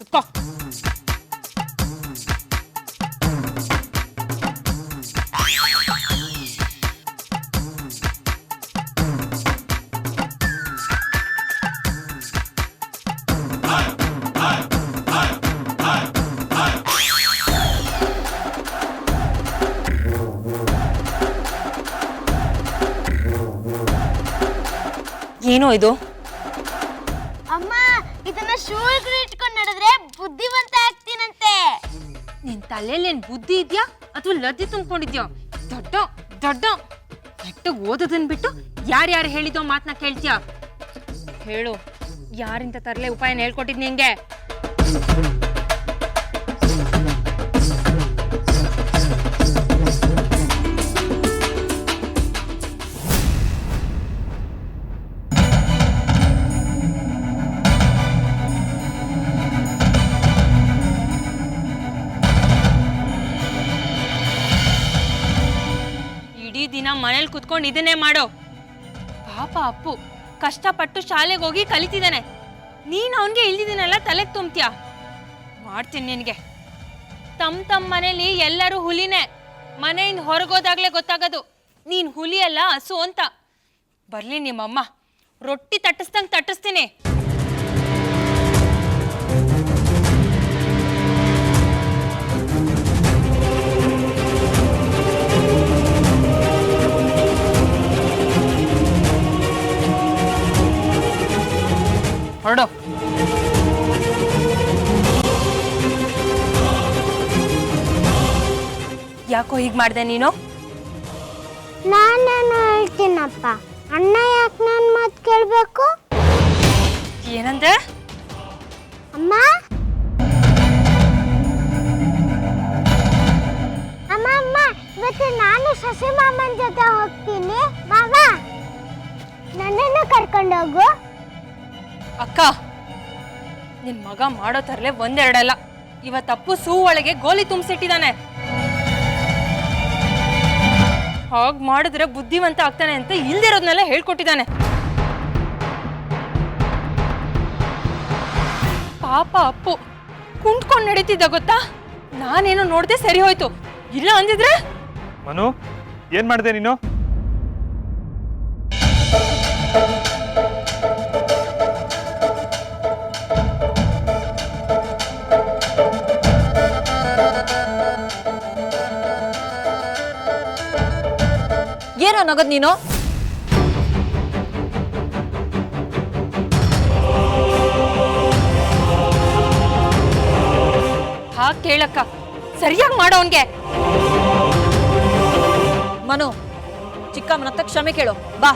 ಕುತ್ಕೋ. ಏನೋ ಇದು? ಅಮ್ಮ, ಇದನ್ನ ಶೂಲ್ಗಳು ಇಟ್ಕೊಂಡು ನಡೆದ್ರೆ ಬುದ್ಧಿವಂತ ಆಗ್ತೀನಂತೆ. ನಿನ್ ತಲೆಯಲ್ಲಿ ಏನ್ ಬುದ್ಧಿ ಇದ್ಯಾ ಅಥವಾ ಲದ್ದಿ ತುಂಬಿಕೊಂಡಿದ್ಯಾ? ದೊಡ್ಡ ದೊಡ್ಡ ನೆಟ್ಟಗ್ ಓದೋದನ್ ಬಿಟ್ಟು ಯಾರ್ಯಾರು ಹೇಳಿದೋ ಮಾತನ್ನ ಕೇಳ್ತೀಯ? ಹೇಳು, ಯಾರಿಂತ ತರಲೆ ಉಪಾಯನ ಹೇಳ್ಕೊಟ್ಟಿದ್ ನಿಂಗೆ? ದಿನ ಮನೇಲಿ ಕುತ್ಕೊಂಡು ಇದನ್ನೇ ಮಾಡೋ. ಪಾಪ ಅಪ್ಪು ಕಷ್ಟಪಟ್ಟು ಶಾಲೆಗೆ ಹೋಗಿ ಕಲಿತಿದ್ದಾನೆ. ನೀನ್ ಅವನ್ಗೆ ಇಲ್ದಿದ್ದೀನಲ್ಲ ತಲೆಗೆ ತುಂಬ್ತೀಯ. ಮಾಡ್ತೀನಿ ನಿನ್ಗೆ. ತಮ್ಮ ಮನೇಲಿ ಎಲ್ಲರೂ ಹುಲಿನೇ. ಮನೆಯಿಂದ ಹೊರಗೋದಾಗ್ಲೇ ಗೊತ್ತಾಗೋದು ನೀನ್ ಹುಲಿ ಅಲ್ಲ ಹಸು ಅಂತ. ಬರ್ಲಿ ನಿಮ್ಮಮ್ಮ, ರೊಟ್ಟಿ ತಟ್ಟಿಸ್ದಂಗೆ ತಟ್ಟಿಸ್ತೀನಿ. ಹೊರಡು. ಯಾಕೋ ಹೀಗೆ ಮಾಡ್ದೆ ನೀನು? ನಾನೇನು ಹೇಳ್ತೀನಪ್ಪ, ಅಣ್ಣ ಯಾಕೆ ನನ್ನ ಮಾತು ಕೇಳಬೇಕು? ಏನಂದ್ರೆ? ಅಮ್ಮ ಅಮ್ಮ ಅಮ್ಮ, ಇವತ್ತು ನಾನು ಶಶಿ ಮಾಮನ ಜೊತೆ ಹೋಗ್ತೀನಿ. ಮಾವ, ನನ್ನನ್ನು ಕರ್ಕೊಂಡೋಗು. ಅಕ್ಕ, ನಿನ್ ಮಗ ಮಾಡೋ ತರಲೆ ಒಂದೆರಡಲ್ಲ. ಇವತ್ತಪ್ಪು ಸೂ ಒಳಗೆ ಗೋಲಿ ತುಂಬಿಸಿಟ್ಟಿದ್ದಾನೆ. ಹಾಗ್ ಮಾಡಿದ್ರೆ ಬುದ್ಧಿವಂತ ಆಗ್ತಾನೆ ಅಂತ ಇಲ್ದಿರೋದ್ನೆಲ್ಲ ಹೇಳ್ಕೊಟ್ಟಿದ್ದಾನೆ. ಪಾಪ ಅಪ್ಪು ಕುಂಟ್ಕೊಂಡು ನಡೀತಿದ್ದ ಗೊತ್ತಾ? ನಾನೇನೋ ನೋಡ್ದೆ ಸರಿ ಹೋಯ್ತು. ಇಲ್ಲ ಅಂದಿದ್ರೆ? ಮನು, ಏನ್ ಮಾಡಿದೆ ನೀನು? ಏನೋ ನಗದ್ ನೀನು? ಹಾಗೆ ಕೇಳಕ್ಕ, ಸರಿಯಾಗಿ ಮಾಡೋನ್ಗೆ. ಮನು, ಚಿಕ್ಕಮ್ಮನತ್ತ ಕ್ಷಮೆ ಕೇಳು ಬಾ.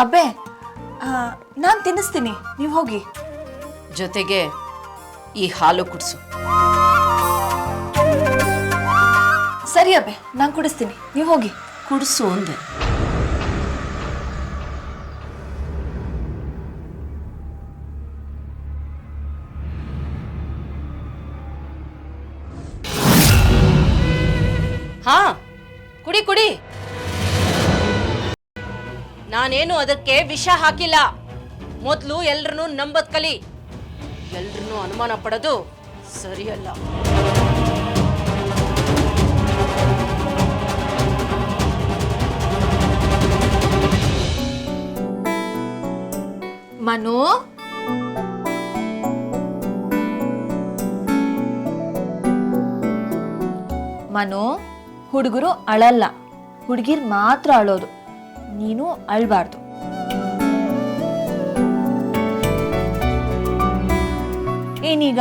ಅಬ್ಬೆ, ನಾನು ತಿನ್ನಿಸ್ತೀನಿ, ನೀವು ಹೋಗಿ. ಜೊತೆಗೆ ಈ ಹಾಲು ಕುಡಿಸು. ಸರಿ ಅಬ್ಬೆ, ನಾನು ಕುಡಿಸ್ತೀನಿ, ನೀವು ಹೋಗಿ. ಕುಡಿಸು ಅಂದೆ. ಹಾ, ಕುಡಿ ಕುಡಿ. ನಾನೇನು ಅದಕ್ಕೆ ವಿಷ ಹಾಕಿಲ್ಲ. ಮೊದಲು ಎಲ್ರನ್ನೂ ನಂಬದ್ ಕಲಿ. ಎಲ್ರನ್ನೂ ಅನುಮಾನ ಪಡೋದು ಸರಿಯಲ್ಲ. ಮನು, ಮನು, ಹುಡುಗರು ಅಳಲ್ಲ, ಹುಡುಗಿರ್ ಮಾತ್ರ ಅಳೋದು. ನೀನು ಅಳ್ಬಾರ್ದು. ಏನೀಗ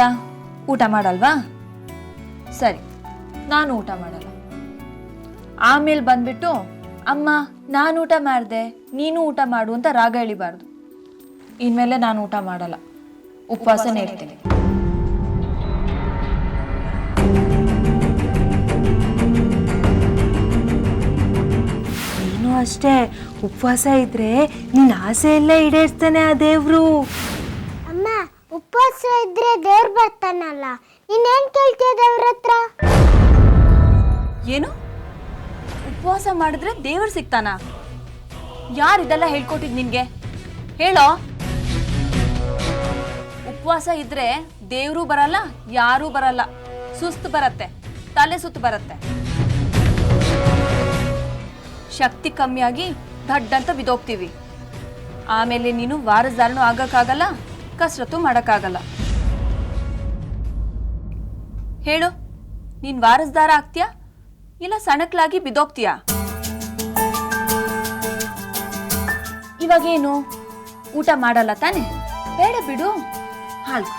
ಊಟ ಮಾಡಲ್ವಾ? ಸರಿ, ನಾನು ಊಟ ಮಾಡಲ್ಲ. ಆಮೇಲೆ ಬಂದ್ಬಿಟ್ಟು ಅಮ್ಮ ನಾನು ಊಟ ಮಾಡಿದೆ ನೀನು ಊಟ ಮಾಡು ಅಂತ ರಾಗ ಎಳಿಬಾರ್ದು. ಇನ್ಮೇಲೆ ನಾನು ಊಟ ಮಾಡಲ್ಲ, ಉಪವಾಸನೇ ಇರ್ತೀನಿ. ನೀನು ಅಷ್ಟೇ, ಉಪವಾಸ ಇದ್ರೆ ನಿನ್ನ ಆಸೆ ಎಲ್ಲ ಈಡೇರಿಸ್ತಾನೆ ಆ ದೇವ್ರು. ಉಪವಾಸ ಇದ್ರೆ ದೇವ್ರು ಬರ್ತಾನಲ್ಲ, ನೀನೇನ್ ಕೇಳ್ತೀಯ ದೇವ್ರ ಹತ್ರ? ಏನು ಉಪವಾಸ ಮಾಡಿದ್ರೆ ದೇವರು ಸಿಗ್ತಾನ? ಯಾರು ಇದೆಲ್ಲ ಹೇಳ್ಕೊಟ್ಟಿದ್ ನಿನ್ಗೆ? ಹೇಳೋ. ಉಪವಾಸ ಇದ್ರೆ ದೇವರು ಬರಲ್ಲ, ಯಾರೂ ಬರಲ್ಲ. ಸುಸ್ತು ಬರತ್ತೆ, ತಲೆ ಸುತ್ತು ಬರತ್ತೆ, ಶಕ್ತಿ ಕಮ್ಮಿಯಾಗಿ ದಡ್ಡಂತ ಬಿದೋಗ್ತೀವಿ. ಆಮೇಲೆ ನೀನು ವಾರಸ್ದಾರನು ಆಗಕ್ಕಾಗಲ್ಲ, ಕಸರತ್ತು ಮಾಡಕ್ಕಾಗಲ್ಲ. ಹೇಳು, ನೀನ್ ವಾರಸ್ದಾರ ಆಗ್ತೀಯಾ ಇಲ್ಲ ಸಣಕ್ಲಾಗಿ ಬಿದೋಗ್ತೀಯಾ? ಇವಾಗೇನು ಊಟ ಮಾಡಲ್ಲ ತಾನೆ? ಬೇಡ ಬಿಡು, ಹಾಲು.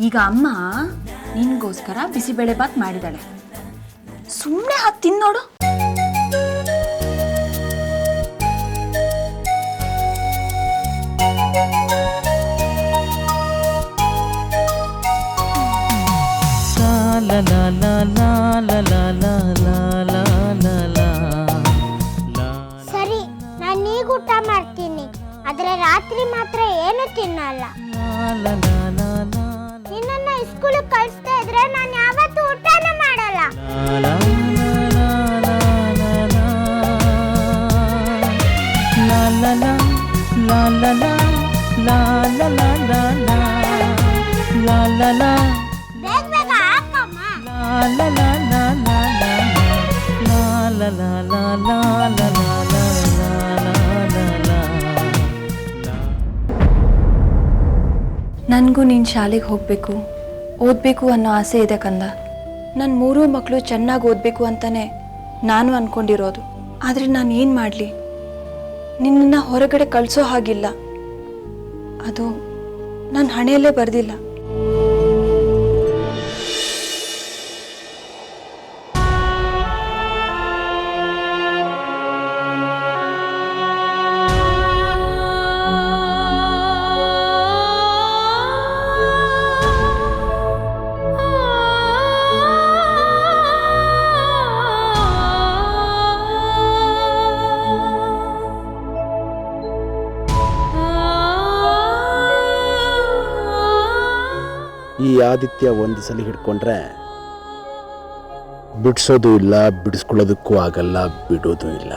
ಈಗ ಅಮ್ಮ ನಿನ್ಗೋಸ್ಕರ ಬಿಸಿಬೇಳೆ ಬಾತ್ ಮಾಡಿದಾಳೆ. ಸುಮ್ಮನೆ ಹಾಕಿ ತಿನ್ನೋಡು. ಸರಿ, ನಾನು ಈಗ ಊಟ ಮಾಡ್ತೀನಿ, ಆದ್ರೆ ರಾತ್ರಿ ಮಾತ್ರ ಏನು ತಿನ್ನಲ್ಲ. ನಿನ್ನನ್ನ ಸ್ಕೂಲಿಗೆ ಕಳಿಸ್ತಾ ಇದ್ರೆ ನಾನು ಯಾವತ್ತೂ ಊಟನ ಮಾಡಲ್ಲ. ಬೇಗ ಬೇಗ ಹಾಕಮ್ಮ. ನನಗೂ ನೀನು ಶಾಲೆಗೆ ಹೋಗಬೇಕು, ಓದಬೇಕು ಅನ್ನೋ ಆಸೆ ಇದೆ ಕಂದ. ನನ್ನ 3 ಮಕ್ಕಳು ಚೆನ್ನಾಗಿ ಓದಬೇಕು ಅಂತಲೇ ನಾನು ಅಂದ್ಕೊಂಡಿರೋದು. ಆದರೆ ನಾನು ಏನು ಮಾಡಲಿ? ನಿನ್ನನ್ನು ಹೊರಗಡೆ ಕಳಿಸೋ ಹಾಗಿಲ್ಲ. ಅದು ನನ್ನ ಹಣೆಯಲ್ಲೇ ಬರೆದಿಲ್ಲ. ಈ ಆದಿತ್ಯ ಒಂದು ಸಲ ಹಿಡ್ಕೊಂಡ್ರೆ ಬಿಡಿಸೋದು ಇಲ್ಲ, ಬಿಡಿಸ್ಕೊಳ್ಳೋದಕ್ಕೂ ಆಗಲ್ಲ, ಬಿಡೋದು ಇಲ್ಲ.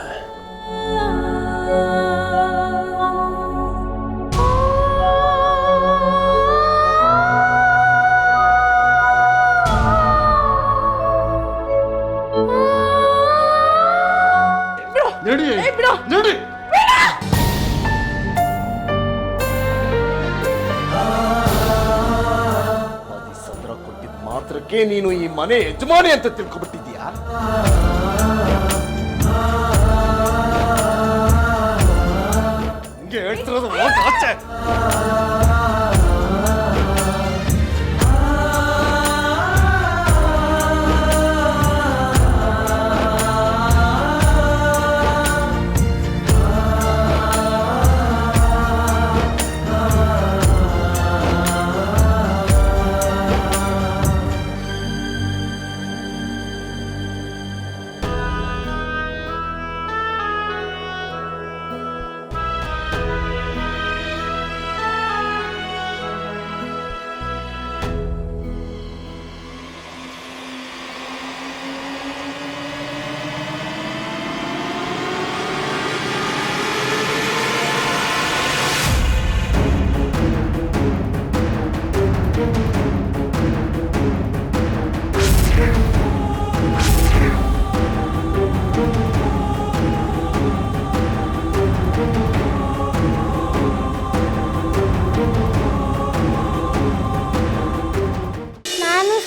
ಮಾತ್ರಕ್ಕೆ ನೀನು ಈ ಮನೆ ಯಜಮಾನಿ ಅಂತ ತಿಳ್ಕೊಬಿಟ್ಟಿದ್ಯಾ? ಹಿಂಗೆ ಹೇಳ್ತಿರೋದು ಆಚೆ.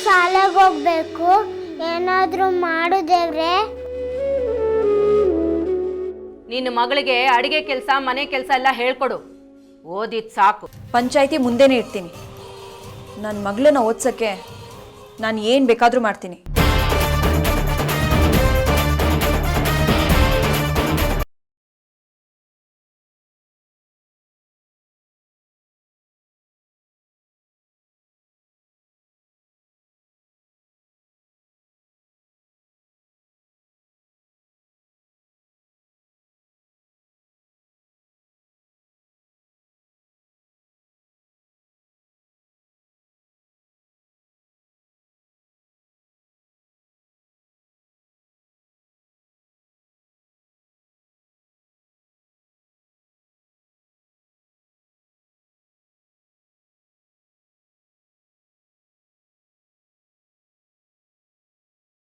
ಶಾಲೆಗೆ ಹೋಗ್ಬೇಕು, ಏನಾದ್ರೂ ಮಾಡು ದೇವ್ರೆ. ನಿನ್ನ ಮಗಳಿಗೆ ಅಡಿಗೆ ಕೆಲಸ, ಮನೆ ಕೆಲಸ ಎಲ್ಲ ಹೇಳ್ಕೊಡು. ಓದಿದ್ ಸಾಕು. ಪಂಚಾಯಿತಿ ಮುಂದೆನೇ ಇರ್ತೀನಿ. ನನ್ನ ಮಗಳನ್ನ ಓದ್ಸಕ್ಕೆ ನಾನು ಏನು ಬೇಕಾದರೂ ಮಾಡ್ತೀನಿ.